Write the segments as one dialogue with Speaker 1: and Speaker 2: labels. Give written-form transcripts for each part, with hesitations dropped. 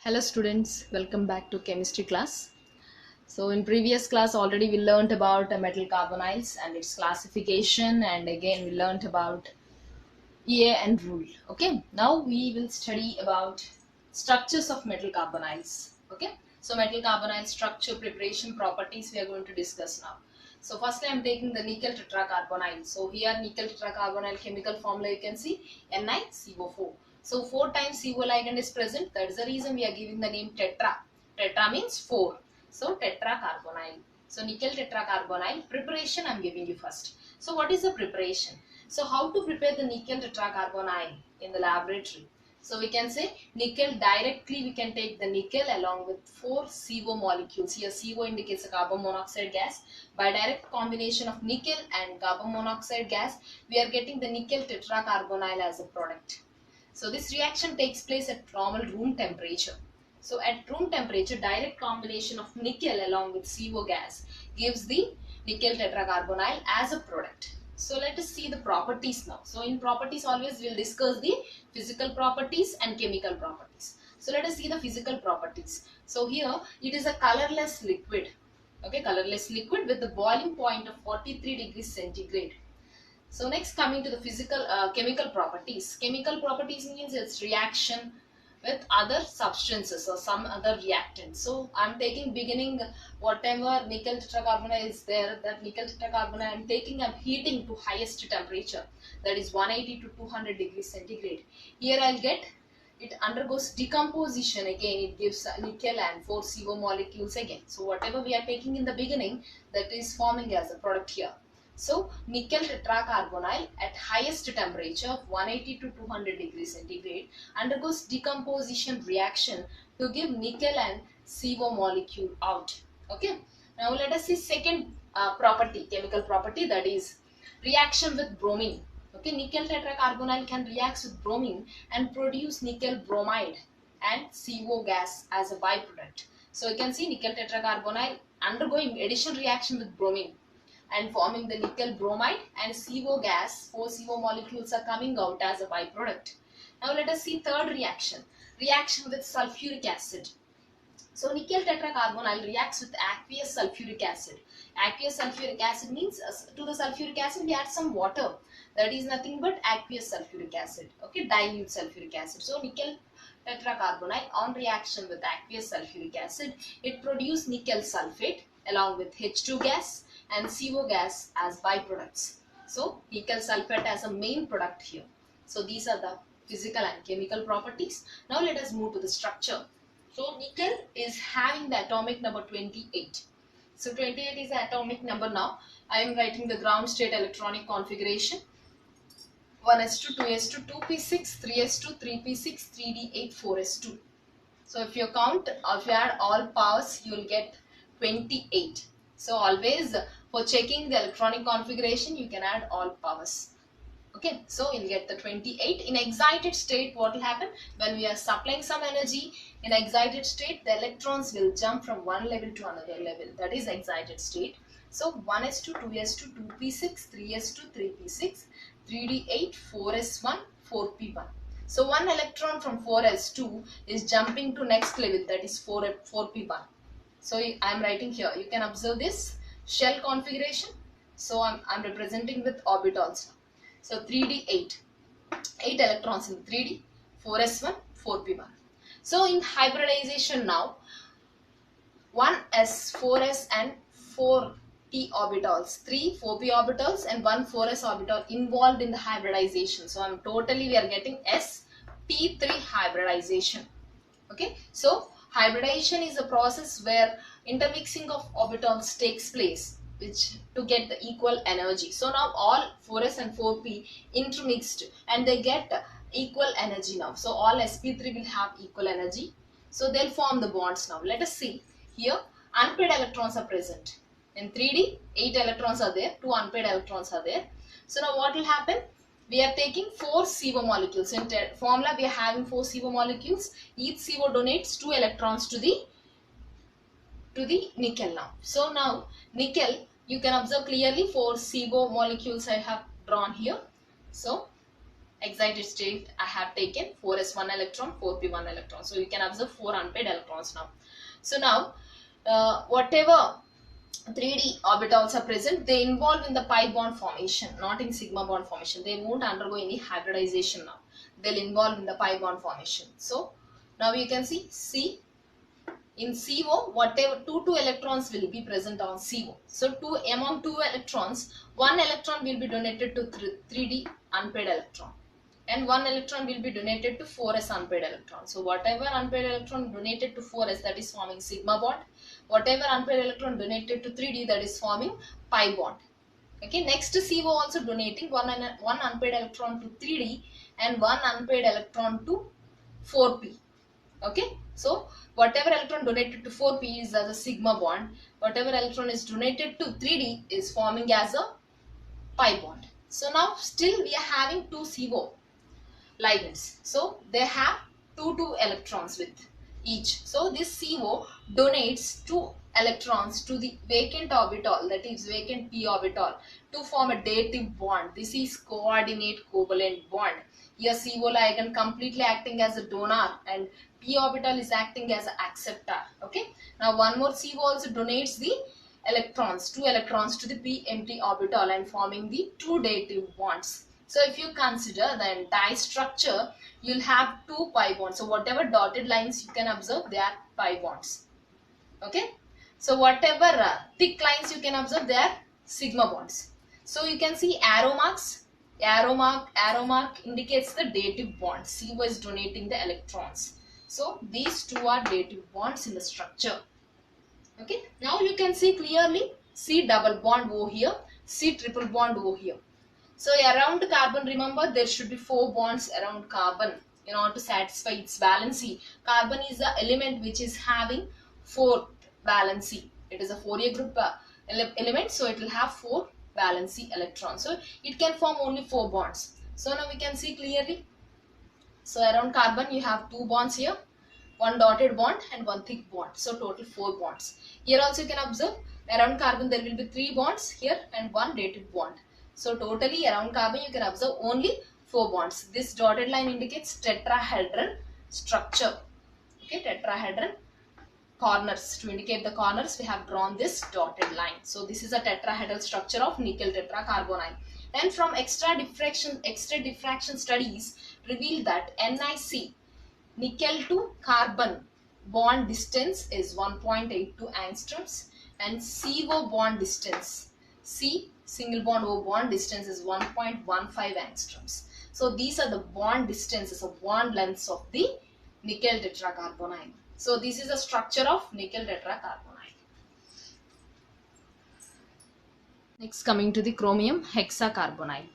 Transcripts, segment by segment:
Speaker 1: Hello students, welcome back to chemistry class. So in previous class already we learnt about metal carbonyls and its classification, and again we learnt about EA and rule. Okay, now we will study about structures of metal carbonyls. Okay, so metal carbonyl structure, preparation, properties we are going to discuss now. So firstly I am taking the nickel tetracarbonyl. So here nickel tetracarbonyl chemical formula you can see NiCO4. So 4 times CO ligand is present. That is the reason we are giving the name tetra. Tetra means 4. So tetracarbonyl. So nickel tetracarbonyl preparation I am giving you first. So what is the preparation? So how to prepare the nickel tetracarbonyl in the laboratory? So we can say nickel directly, we can take the nickel along with 4 CO molecules. Here CO indicates a carbon monoxide gas. By direct combination of nickel and carbon monoxide gas, we are getting the nickel tetracarbonyl as a product. So this reaction takes place at normal room temperature. So at room temperature, direct combination of nickel along with CO gas gives the nickel tetracarbonyl as a product. So let us see the properties now. So in properties always we will discuss the physical properties and chemical properties. So let us see the physical properties. So here it is a colorless liquid. Okay, colorless liquid with the boiling point of 43 degrees centigrade. So next, coming to the chemical properties. Chemical properties means its reaction with other substances or some other reactants. So I'm taking beginning whatever nickel tetracarbonyl is there, that nickel tetracarbonyl I'm heating to highest temperature, that is 180 to 200 degrees centigrade. Here I'll get it undergoes decomposition again, it gives nickel and 4 CO molecules again. So whatever we are taking in the beginning, that is forming as a product here. So nickel tetracarbonyl at highest temperature of 180 to 200 degrees centigrade undergoes decomposition reaction to give nickel and CO molecule out. Okay. Now let us see second chemical property, that is reaction with bromine. Okay, nickel tetracarbonyl can react with bromine and produce nickel bromide and CO gas as a byproduct. So you can see nickel tetracarbonyl undergoing addition reaction with bromine and forming the nickel bromide and CO gas. 4 CO molecules are coming out as a byproduct. Now let us see third reaction, reaction with sulfuric acid. So nickel tetracarbonyl reacts with aqueous sulfuric acid. Aqueous sulfuric acid means to the sulfuric acid we add some water. That is nothing but aqueous sulfuric acid. Okay, dilute sulfuric acid. So nickel tetracarbonyl on reaction with aqueous sulfuric acid, it produces nickel sulfate along with H2 gas and CO gas as byproducts. So nickel sulfate as a main product here. So these are the physical and chemical properties. Now let us move to the structure. So nickel is having the atomic number 28. So 28 is the atomic number now. I am writing the ground state electronic configuration. 1s2, 2s2, 2p6, 3s2, 3p6, 3d8, 4s2. So if you count, if you add all powers, you will get 28. So always for checking the electronic configuration, you can add all powers. Okay, so you'll get the 28. In excited state, what will happen? When we are supplying some energy, in excited state, the electrons will jump from one level to another level. That is excited state. So 1s2, 2s2, 2p6, 3s2, 3p6, 3d8, 4s1, 4p1. So one electron from 4s2 is jumping to next level, that is 4p1. So I am writing here. You can observe this shell configuration. So I'm representing with orbitals. So 3d8, 8 electrons in 3d, 4s1, 4p1. So in hybridization now, 1s, 4s and 4p orbitals, 3 4p orbitals and 1 4s orbital involved in the hybridization. So we are getting sp3 hybridization. Okay, so hybridization is a process where intermixing of orbitals takes place, which to get the equal energy. So now all 4s and 4p intermixed and they get equal energy now. So all sp3 will have equal energy. So they'll form the bonds now. Let us see. Here unpaired electrons are present. In 3d, 8 electrons are there, 2 unpaired electrons are there. So now what will happen? We are taking 4 CO molecules. In formula we are having 4 CO molecules. Each CO donates 2 electrons to the nickel now. So now nickel, you can observe clearly 4 CO molecules I have drawn here. So excited state I have taken 4s1 electron, 4p1 electron. So you can observe 4 unpaired electrons now. So now whatever 3d orbitals are present, they involve in the pi bond formation, not in sigma bond formation. They won't undergo any hybridization now. They'll involve in the pi bond formation. So now you can see C. In CO, whatever two electrons will be present on CO. So among 2 electrons, 1 electron will be donated to 3d unpaired electron, and 1 electron will be donated to 4s unpaired electron. So whatever unpaired electron donated to 4s, that is forming sigma bond. Whatever unpaired electron donated to 3d, that is forming pi bond. Okay, next CO also donating one unpaired electron to 3d and 1 unpaired electron to 4p. Okay, so whatever electron donated to 4p is as a sigma bond. Whatever electron is donated to 3d is forming as a pi bond. So now still we are having 2 CO ligands. So they have two electrons with each. So this CO donates 2 electrons to the vacant orbital, that is vacant p orbital, to form a dative bond. This is coordinate covalent bond. Here CO ligand completely acting as a donor and p orbital is acting as an acceptor. Okay. Now one more CO also donates the electrons, 2 electrons to the p empty orbital and forming the 2 dative bonds. So if you consider the entire structure, you'll have 2 pi bonds. So whatever dotted lines you can observe, they are pi bonds. Okay. So whatever thick lines you can observe, they are sigma bonds. So you can see arrow marks. Arrow mark indicates the dative bond. CO is donating the electrons. So these 2 are dative bonds in the structure. Okay. Now you can see clearly C double bond O here, C triple bond O here. So around carbon, remember there should be 4 bonds around carbon in order to satisfy its valency. Carbon is the element which is having 4 valency. It is a 4A group element, so it will have 4 valency electrons. So it can form only 4 bonds. So now we can see clearly. So around carbon you have 2 bonds here, 1 dotted bond and 1 thick bond. So total 4 bonds. Here also you can observe around carbon there will be 3 bonds here and 1 dated bond. So totally around carbon you can observe only 4 bonds. This dotted line indicates tetrahedral structure. Okay, tetrahedral corners. To indicate the corners, we have drawn this dotted line. So this is a tetrahedral structure of nickel tetracarbonyl. And from extra diffraction studies reveal that NiC, nickel to carbon bond distance is 1.82 angstroms and CO bond distance, C single bond O bond distance is 1.15 angstroms. So these are the bond distances of bond lengths of the nickel tetracarbonyl. So this is the structure of nickel tetracarbonyl. Next, coming to the chromium hexacarbonyl.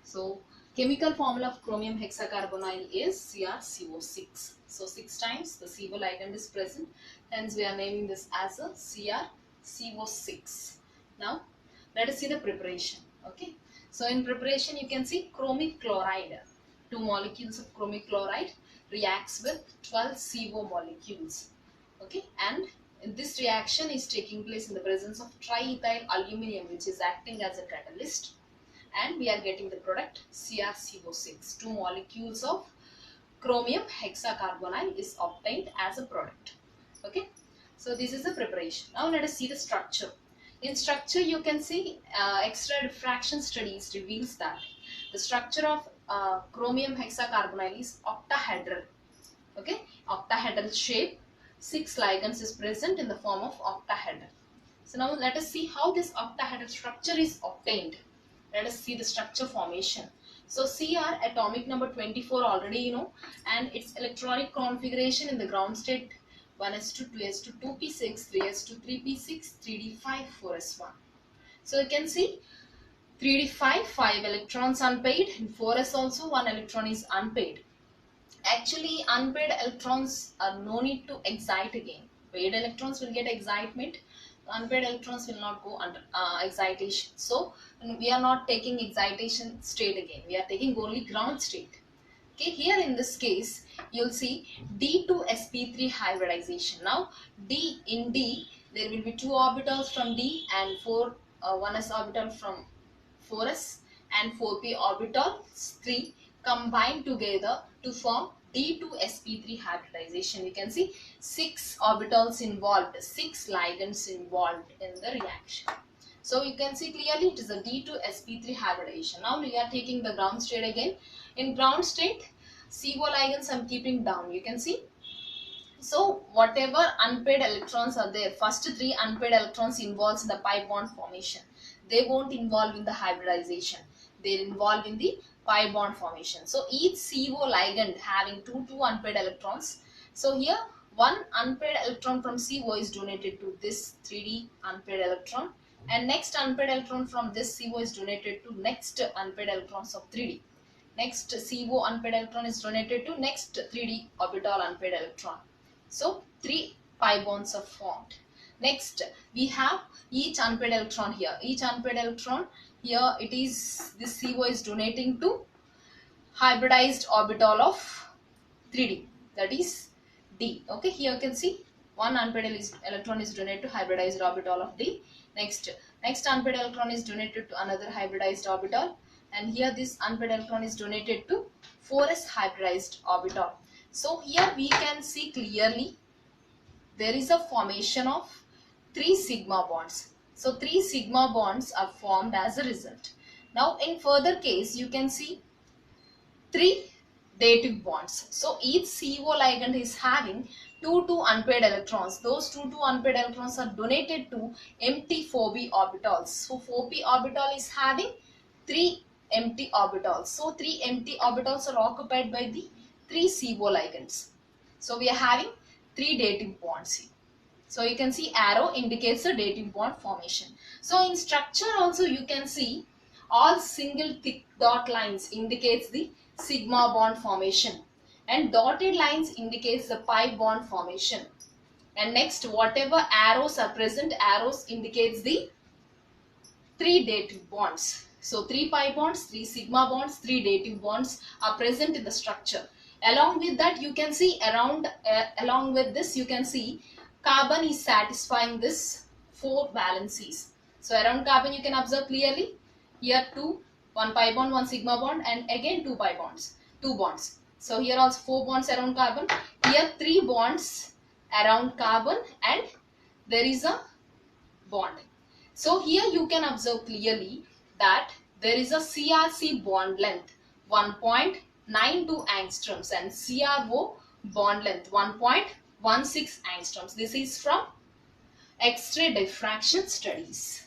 Speaker 1: So chemical formula of chromium hexacarbonyl is CrCO6. So 6 times the CO ligand is present, hence we are naming this as a CrCO6. Now let us see the preparation. Okay, so in preparation you can see chromic chloride, 2 molecules of chromic chloride reacts with 12 CO molecules. Okay, and this reaction is taking place in the presence of triethyl aluminium, which is acting as a catalyst, and we are getting the product CrCO6. 2 molecules of chromium hexacarbonyl is obtained as a product. Okay, so this is the preparation. Now let us see the structure. In structure you can see extra diffraction studies reveals that the structure of chromium hexacarbonyl is octahedral. Okay, octahedral shape. 6 ligands is present in the form of octahedral. So now let us see how this octahedral structure is obtained. Let us see the structure formation. So Cr atomic number 24 already you know, and its electronic configuration in the ground state 1s2, 2s2, 2p6, 3s2, 3p6, 3d5, 4s1. So you can see 3d5, 5 electrons unpaired, and 4s also 1 electron is unpaired. Actually unpaired electrons are no need to excite again. Paired electrons will get excitement, unpaired electrons will not go under excitation. So we are not taking excitation state again, we are taking only ground state. Okay, here in this case you'll see D to sp3 hybridization. Now in D there will be 2 orbitals from D and 1s orbital from 4s, and 4p orbitals 3 combine together to form D2sp3 hybridization. You can see 6 orbitals involved, 6 ligands involved in the reaction. So you can see clearly it is a D2sp3 hybridization. Now we are taking the ground state again. In ground state, CO ligands I am keeping down. You can see. So whatever unpaired electrons are there, first 3 unpaired electrons involves in the pi bond formation. They won't involve in the hybridization. They involve in the pi bond formation. So each CO ligand having two unpaired electrons. So here one unpaired electron from CO is donated to this 3D unpaired electron, and next unpaired electron from this CO is donated to next unpaired electrons of 3D. Next CO unpaired electron is donated to next 3D orbital unpaired electron. So 3 pi bonds are formed. Next we have each unpaired electron here. Each unpaired electron here, it is this CO is donating to hybridized orbital of 3D, that is D. Okay, here you can see one unpaired electron is donated to hybridized orbital of D. Next unpaired electron is donated to another hybridized orbital, and here this unpaired electron is donated to 4s hybridized orbital. So here we can see clearly there is a formation of 3 sigma bonds. So 3 sigma bonds are formed as a result. Now in further case you can see 3 dative bonds. So each CO ligand is having two unpaired electrons. Those two unpaired electrons are donated to empty 4p orbitals. So 4p orbital is having 3 empty orbitals. So 3 empty orbitals are occupied by the 3 CO ligands. So we are having 3 dative bonds here. So you can see arrow indicates the dative bond formation. So in structure also you can see all single thick dot lines indicates the sigma bond formation, and dotted lines indicates the pi bond formation. And next whatever arrows are present, arrows indicates the 3 dative bonds. So 3 pi bonds, 3 sigma bonds, 3 dative bonds are present in the structure. Along with that you can see along with this you can see carbon is satisfying this 4 valencies. So around carbon you can observe clearly here 2, 1 pi bond, 1 sigma bond, and again 2 pi bonds, 2 bonds. So here also 4 bonds around carbon, here 3 bonds around carbon, and there is a bond. So here you can observe clearly that there is a CRC bond length 1.92 angstroms and CRO bond length 1.16 angstroms. This is from X-ray diffraction studies.